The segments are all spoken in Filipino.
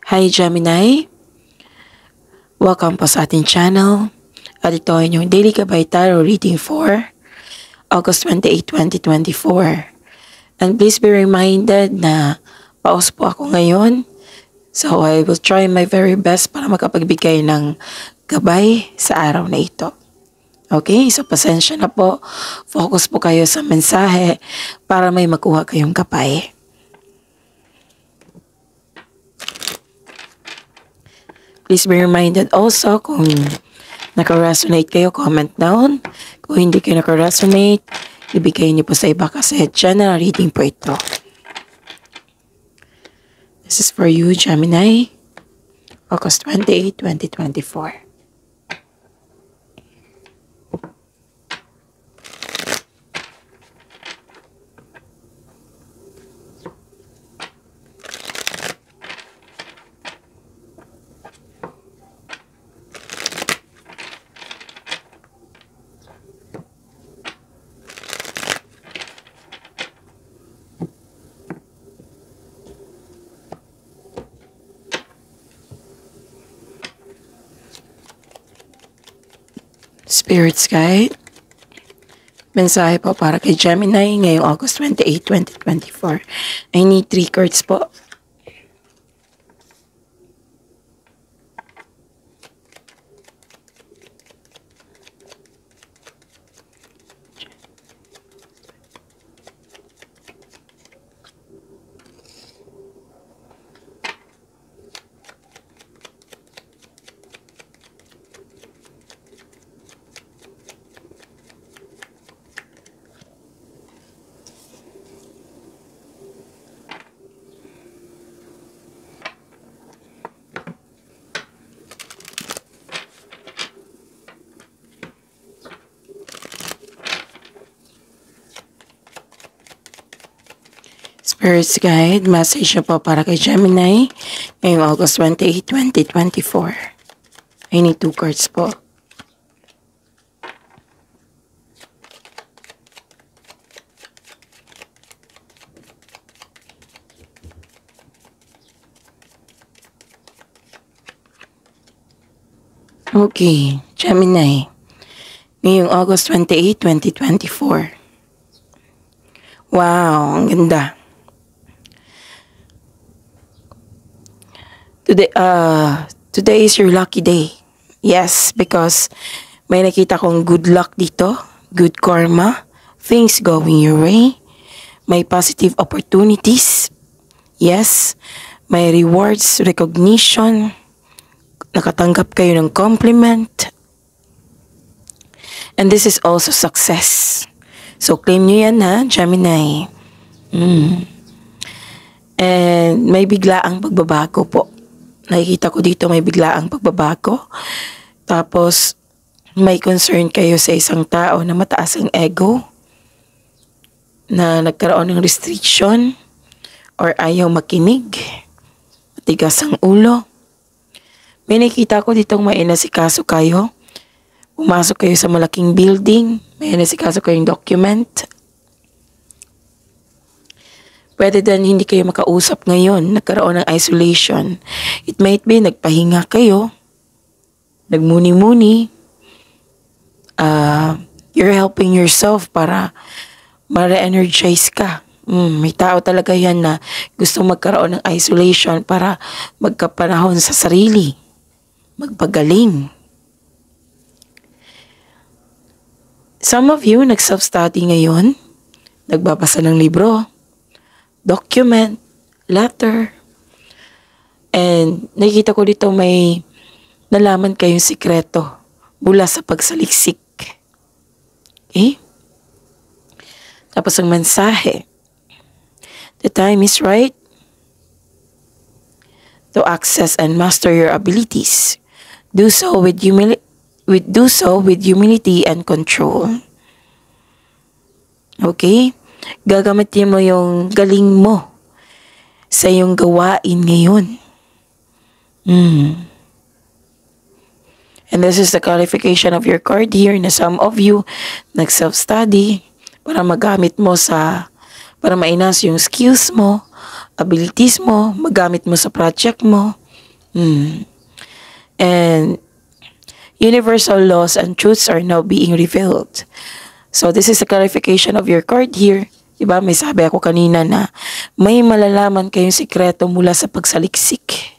Hi Gemini, welcome po sa ating channel. At ito ay inyong Daily Gabay Tarot Reading for August 28, 2024. And please be reminded na pause po ako ngayon. So I will try my very best para makapagbigay ng gabay sa araw na ito. Okay, so pasensya na po. Focus po kayo sa mensahe para may makuha kayong gabay. Please be reminded also kung naka-resonate kayo, comment down. Kung hindi kayo naka-resonate, ibigay niyo po sa iba kasi general reading po ito. This is for you, Gemini, August 28, 2024. Spirit's Guide. Mensahe po para kay Gemini ngayong August 28, 2024. I need 3 cards po. Spirit's Guide, message po para kay Gemini ngayong August 28, 2024. I need 2 cards po. Okay, Gemini, ngayong August 28, 2024. Wow, ang ganda. Today is your lucky day. Yes, because may nakita kong good luck dito, good karma, things going your way, may positive opportunities. Yes, may rewards, recognition, nakatanggap kayo ng compliment. And this is also success. So claim nyo yan ha, Gemini. And may biglaang pagbabago po. Nakikita ko dito may biglaang pagbabago. Tapos, may concern kayo sa isang tao na mataas ang ego, na nagkaroon ng restriction, or ayaw makinig, matigas ang ulo. May nakita ko ditong may inasikaso kayo. Pumasok kayo sa malaking building, may inasikaso kayong document. Pwede din hindi kayo makausap ngayon, nagkaroon ng isolation. It might be nagpahinga kayo, nagmuni-muni. You're helping yourself para ma-re-energize ka. May tao talaga yan na gusto magkaroon ng isolation para magkapanahon sa sarili, magpagaling. Some of you nag-self-study ngayon, nagbabasa ng libro, document, letter, and nakikita ko dito may nalaman kayong sikreto mula sa pagsaliksik. Okay? Tapos ang mensahe, the time is right to access and master your abilities. Do so with humility and control. Okay? Gagamitin mo yung galing mo sa iyong gawain ngayon. And this is the clarification of your card here na some of you nag-self-study para magamit mo para mainas yung skills mo, abilities mo, magamit mo sa project mo. And universal laws and truths are now being revealed. So this is a clarification of your card here. Diba? May sabi ako kanina na may malalaman kayong sikreto mula sa pagsaliksik.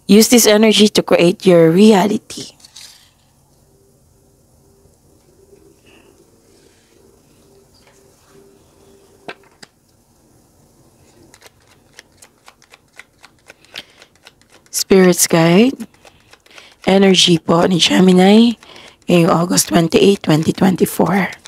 Use this energy to create your reality. Spirit's Guide, energy po ni Gemini ngayong August 28, 2024.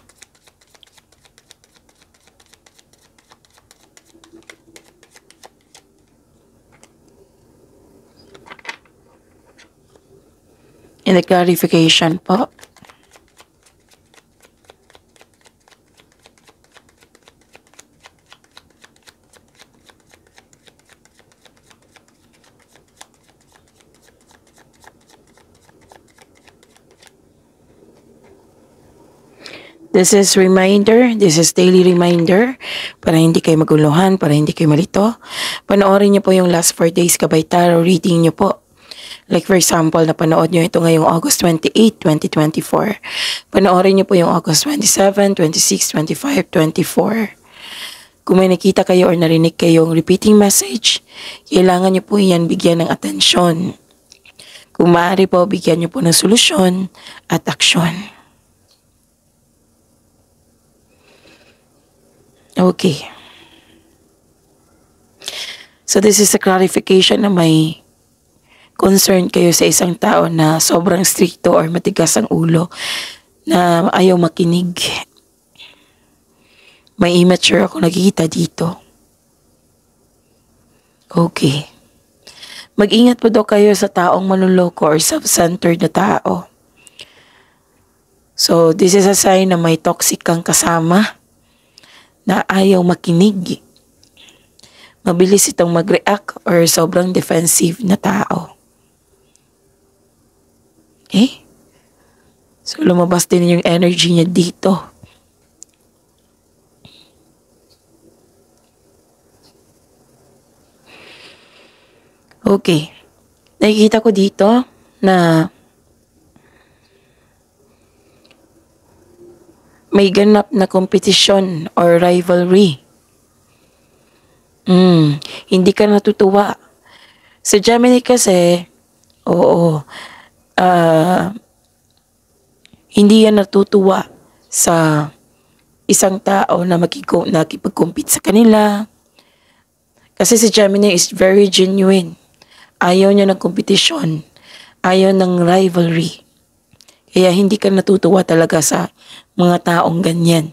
In the clarification po, this is daily reminder para hindi kayo maguluhan, para hindi kayo malito. Panoorin niyo po yung last 4 days Gabay Tarot reading niyo po. Like for example, napanood niyo ito ngayong August 28, 2024. Panoorin niyo po yung August 27, 26, 25, 24. Kung may nakita kayo or narinig kayong repeating message, kailangan niyo po yan bigyan ng atensyon. Kung maaari po, bigyan niyo po ng solusyon at aksyon. Okay. So this is a clarification na may concern kayo sa isang tao na sobrang stricto or matigas ang ulo na ayaw makinig. May immature ako nakikita dito. Okay. Mag-ingat po daw kayo sa taong manloloko or self-centered na tao. So this is a sign na may toxic kang kasama na ayaw makinig. Mabilis itong mag-react or sobrang defensive na tao. Okay? So lumabas din yung energy niya dito. Okay. Nakikita ko dito na may ganap na kompetisyon or rivalry. Hindi ka natutuwa. Sa Gemini kasi, hindi yan natutuwa sa isang tao na nakipag-compete sa kanila. Kasi si Gemini is very genuine. Ayaw niya ng kompetisyon. Ayaw ng rivalry. Kaya hindi ka natutuwa talaga sa mga taong ganyan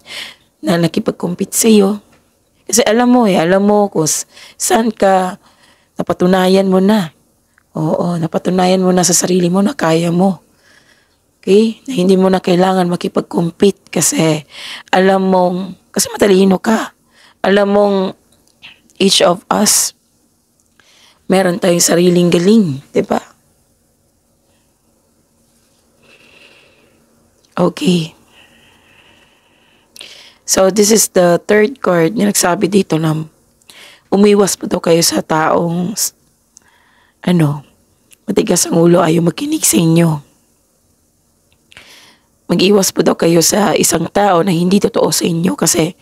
na nakipag-compete sa iyo. Kasi alam mo kung saan ka, napatunayan mo na. Oo, napatunayan mo na sa sarili mo na kaya mo. Okay? Na hindi mo na kailangan makipag-compete kasi kasi matalino ka. Alam mong each of us, meron tayong sariling galing, diba? Okay. So, this is the third card na nagsabi dito na umiwas po daw kayo sa taong matigas ang ulo, ayaw makinig sa inyo. Mag-iwas po daw kayo sa isang tao na hindi totoo sa inyo kasi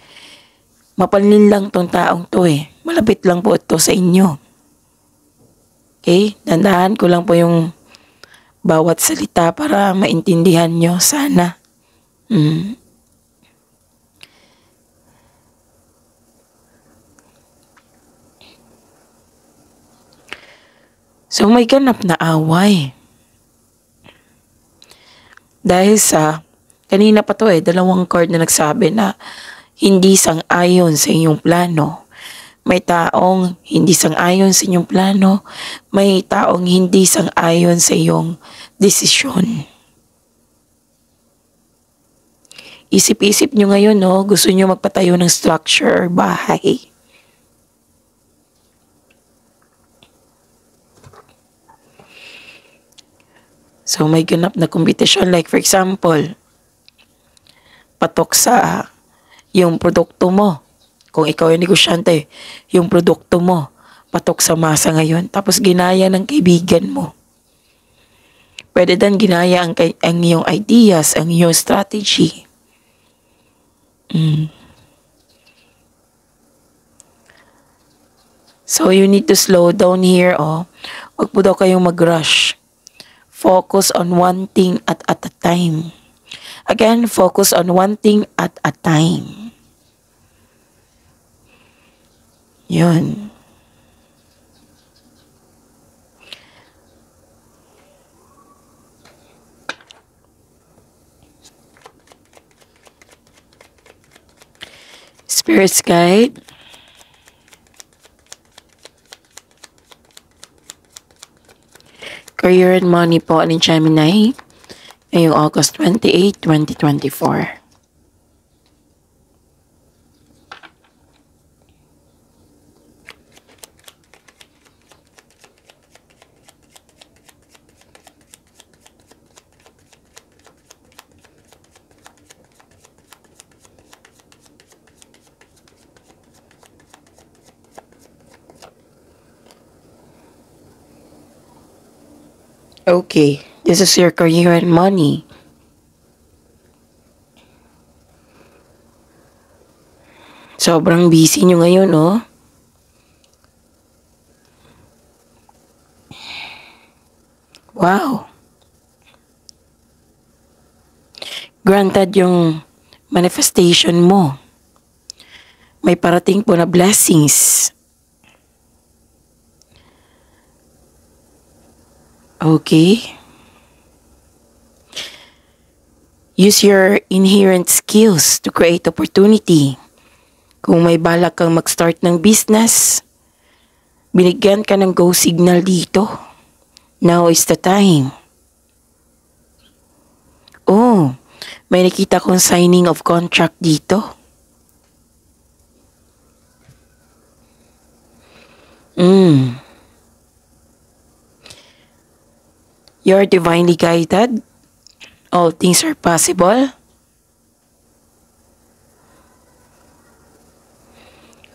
mapanlin lang tong taong to Malapit lang po ito sa inyo. Okay? Dandahan ko lang po yung bawat salita para maintindihan nyo sana. So may ganap na away. Dahil sa, kanina pa to dalawang card na nagsabi na hindi sang-ayon sa inyong plano. May taong hindi sang-ayon sa inyong plano. May taong hindi sang-ayon sa iyong desisyon. Isip-isip nyo ngayon, gusto nyo magpatayo ng structure or bahay. So may ganap na competition, like for example, patok sa yung produkto mo. Kung ikaw yung negosyante, yung produkto mo, patok sa masa ngayon, tapos ginaya ng kaibigan mo. Pwede din ginaya ang iyong ideas, ang iyong strategy. So you need to slow down here, oh. Huwag po daw kayong mag-rush. Focus on one thing at a time. Again, focus on one thing at a time. Yun. Spirit's guide. Career and money po ni Gemini ngayong August 28, 2024. Okay, this is your career and money. Sobrang busy nyo ngayon, oh. Wow. Granted yung manifestation mo. May parating po na blessings. Okay. Use your inherent skills to create opportunity. Kung may balak kang mag-start ng business, binigyan ka ng go signal dito. Now is the time. Oh, may nakita kong signing of contract dito. You're divinely guided. All things are possible.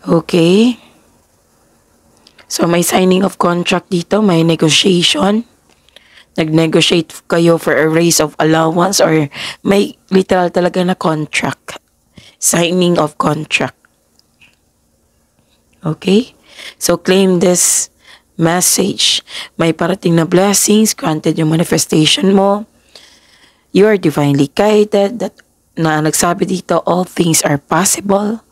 Okay. So may signing of contract dito, may negotiation. Nag-negotiate kayo for a raise of allowance or may literal talaga na contract. Signing of contract. Okay? So claim this message. May parating na blessings, granted yung manifestation mo. You are divinely guided. That na nagsabi dito, all things are possible.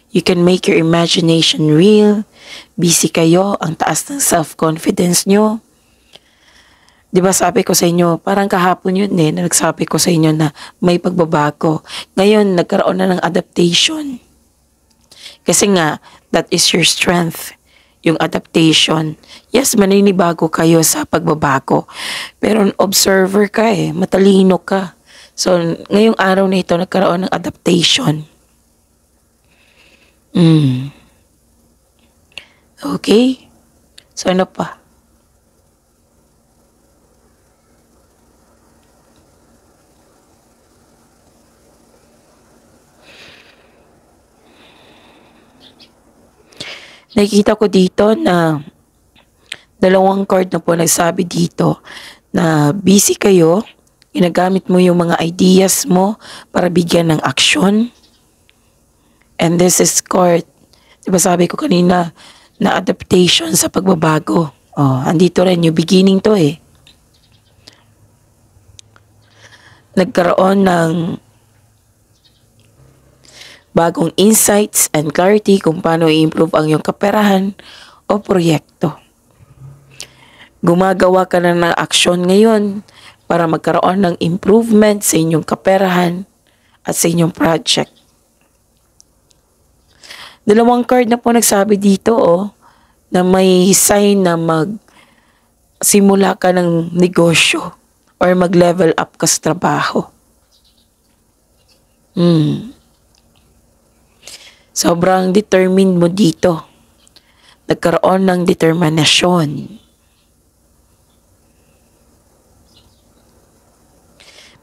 You can make your imagination real. Busy kayo, ang taas ng self-confidence nyo. Diba sabi ko sa inyo, parang kahapon yun na nagsabi ko sa inyo na may pagbabago. Ngayon, nagkaroon na ng adaptation. Kasi nga, that is your strength. Yung adaptation. Yes, maninibago kayo sa pagbabago. Pero observer ka matalino ka. So, ngayong araw na ito, nagkaroon ng adaptation. Okay? So, ano pa? Nakikita ko dito na dalawang card na po nagsabi dito na busy kayo, ginagamit mo yung mga ideas mo para bigyan ng aksyon. And this is card, diba sabi ko kanina, na adaptation sa pagbabago. Oh, andito rin yung beginning to Nagkaroon ng bagong insights and clarity kung paano i-improve ang iyong kaperahan o proyekto. Gumagawa ka na ng aksyon ngayon para magkaroon ng improvement sa inyong kaperahan at sa inyong project. Dalawang card na po nagsabi dito na may sign na magsimula ka ng negosyo or mag-level up ka sa trabaho. Sobrang determined mo dito. Nagkaroon ng determinasyon.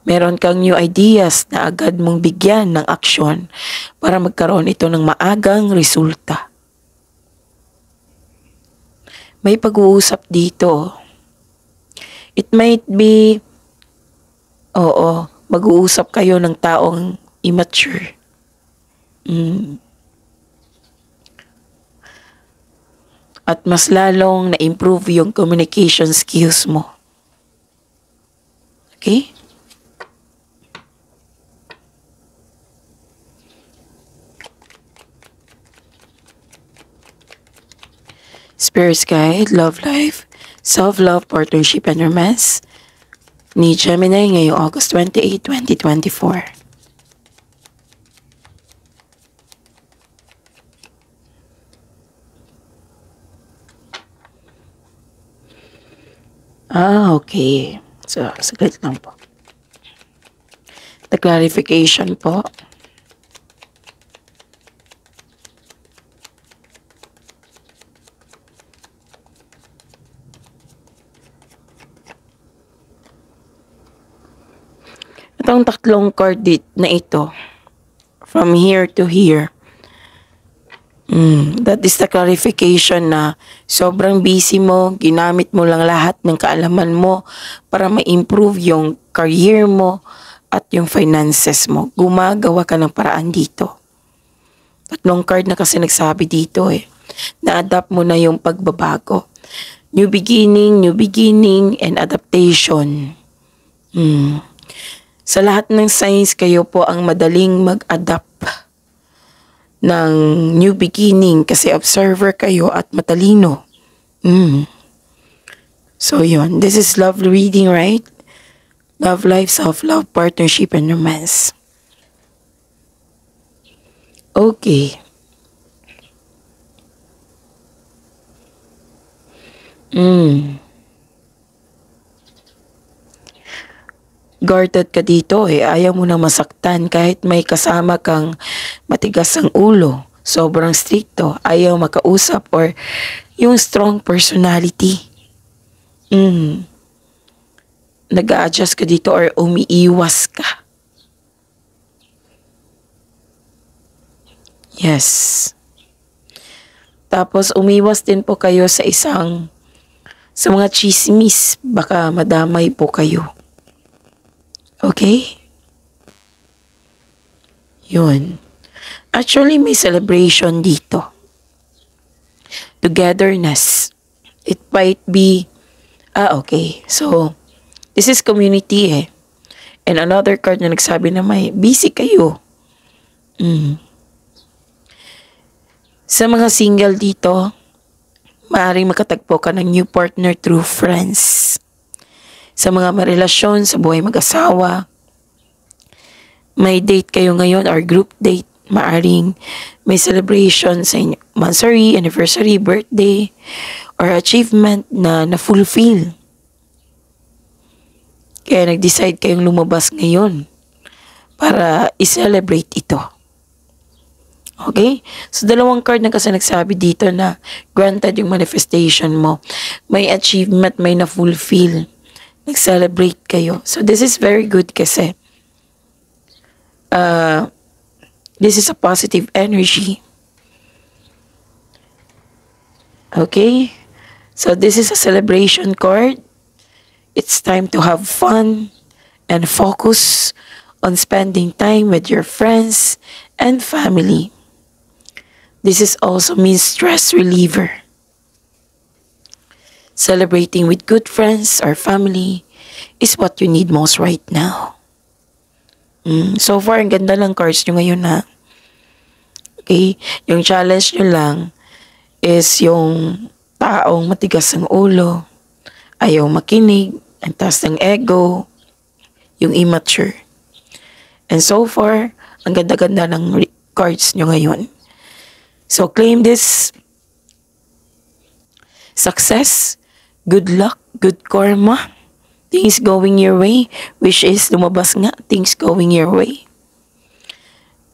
Meron kang new ideas na agad mong bigyan ng aksyon para magkaroon ito ng maagang resulta. May pag-uusap dito. It might be, mag-uusap kayo ng taong immature. At mas lalong na-improve yung communication skills mo. Okay? Spirit's Guide, Love Life, Self-Love, Partnership, and Romance ni Gemini ngayong August 28, 2024. Okay. So, saglit lang po. The clarification po. Itong tatlong card na ito, from here to here, that is the clarification na sobrang busy mo, ginamit mo lang lahat ng kaalaman mo para ma-improve yung career mo at yung finances mo. Gumagawa ka ng paraan dito. Tatlong card na kasi nagsabi dito na-adapt mo na yung pagbabago. New beginning, and adaptation. Sa lahat ng signs, kayo po ang madaling mag-adapt ng new beginning kasi observer kayo at matalino. So yun, this is love reading, right? Love life, self-love, partnership, and romance. Okay. Guarded ka dito ayaw mo na masaktan kahit may kasama kang matigas ang ulo, sobrang stricto, ayaw makausap or yung strong personality. Nag-a-adjust ka dito or umiiwas ka. Yes. Tapos umiwas din po kayo sa mga chismis, baka madamay po kayo. Okay? Yun. Actually, may celebration dito. Togetherness. It might be, okay. So, this is community And another card na nagsabi na may busy kayo. Sa mga single dito, maaaring makatagpo ka ng new partner through friends. Sa mga marelasyon, sa buhay mag-asawa, may date kayo ngayon or group date, maaring may celebration sa inyo, monthsary, anniversary, birthday, or achievement na na-fulfill. Kaya nag-decide kayong lumabas ngayon para i-celebrate ito. Okay? So, dalawang card na kasi nagsabi dito na granted yung manifestation mo. May achievement, may na-fulfill. Nag-celebrate kayo. So, this is very good kasi this is a positive energy. Okay? So, this is a celebration card. It's time to have fun and focus on spending time with your friends and family. This is also means stress reliever. Celebrating with good friends or family is what you need most right now. So far, ang ganda ng cards nyo ngayon na. Okay? Yung challenge nyo lang is yung taong matigas ang ulo, ayaw makinig, ang taas ng ego, yung immature. And so far, ang ganda-ganda ng cards nyo ngayon. So claim this success, good luck, good karma, things going your way, which is lumabas nga, things going your way.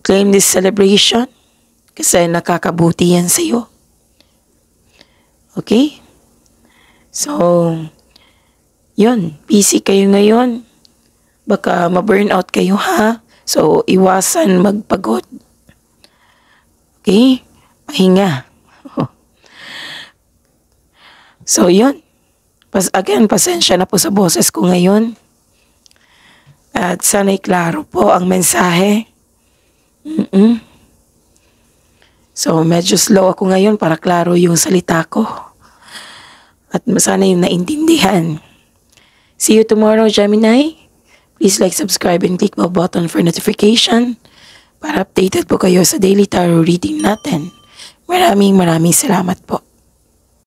Claim this celebration kasi nakakabuti yan sa'yo. Okay? So, yun, busy kayo ngayon. Baka ma-burnout kayo ha. So, iwasan magpagod. Okay? Pahinga. So yun. Again, pasensya na po sa boses ko ngayon. At sana'y klaro po ang mensahe. So medyo slow ako ngayon para klaro yung salita ko. At sana yung naintindihan. See you tomorrow, Gemini. Please like, subscribe, and click the button for notification para updated po kayo sa daily tarot reading natin. Maraming salamat po.